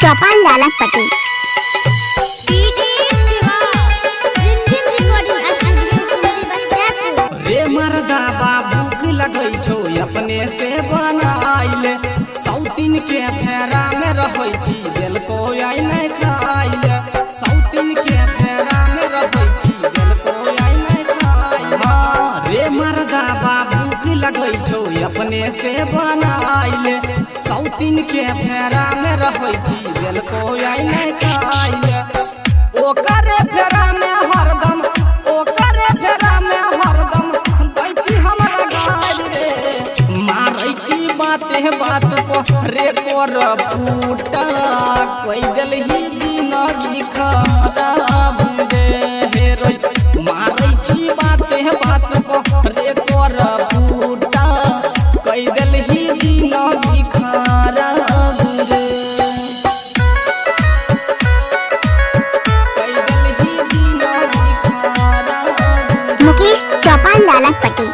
चौपाल लालपट्टी। रे मर्दा बाबूक लगै छौ अपने से बनाइले सौतीन के फेरा में रहै छी दिल को आई नहीं खाइले सौतीन के फेरा में रहै छी दिल को आई नहीं खाइले रे मर्दा बाबूक लगै छौ अपने से बनाइले सौतीन के फेरा में रहै छी दिल को आई नहीं खाइले ओकरे फेरा में हरदम ओकरे फेरा में हरदम बैठी हमरा गाल रे मारै छी बाते बात पर रे कोर फूटा कोई दिलही जिंदगी खराब रे हे रे मारै छी बाते बात पर रे कोर फूटा कोई दिलही जिंदगी खराब रे मुकेश चौपाल लालपट्टी।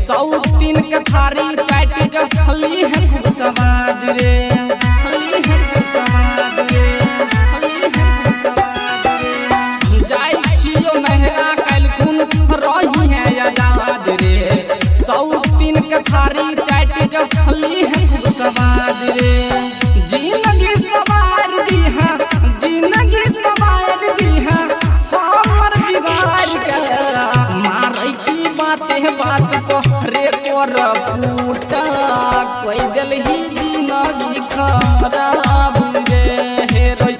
सौतीन के थारी चाट के हली है खूब स्वाद रे हली है खूब स्वाद रे हली है खूब स्वाद रे जाई छियो नहरा कल खून रही है आजाद रे सौतीन के थारी चाट के हली है खूब स्वाद रे जिंदगी सवार दी है जिंदगी सवार दी है हमर बिगाड़ के मारै छी बाते बात रे कोर फूटा कोई दिलही जिंदगी खराब रे हे रे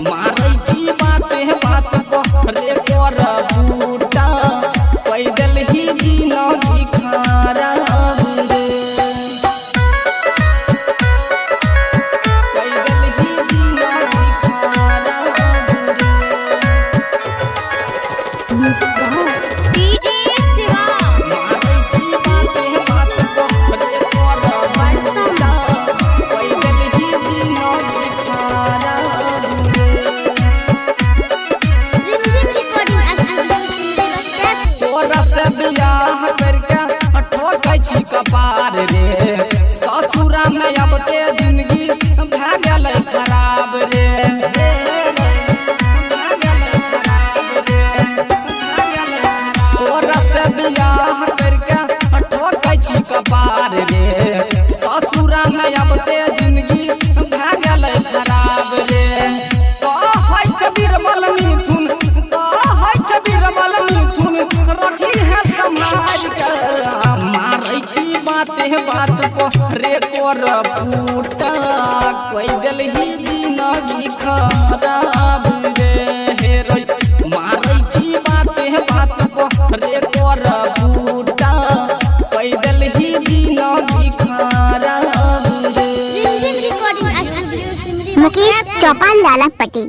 मारै छी बाते बात रे कोर फूटा कोई दिलही जिंदगी खराब रे कोई दिलही जिंदगी खराब बियाह करके ठोकै छी कपार रे ससुरा में अब ते जिंदगी भए गेलै खराब रे तोरा से बियाह करके ठोकै छी कपार रे ससुरा में अब ते जिंदगी भए गेलै खराब रे कहै छ बीरबल मिथुन कहै छ बीरबल मिथुन रखी है संभाल के मारै छी बाते बात पर रे कोर फूटा कोई दिलही जिंदगी खराब रे हे रे मारै छी बाते बात पर रे कोर फूटा कोई दिलही जिंदगी खराब रे मुकेश चौपाल लालपट्टी।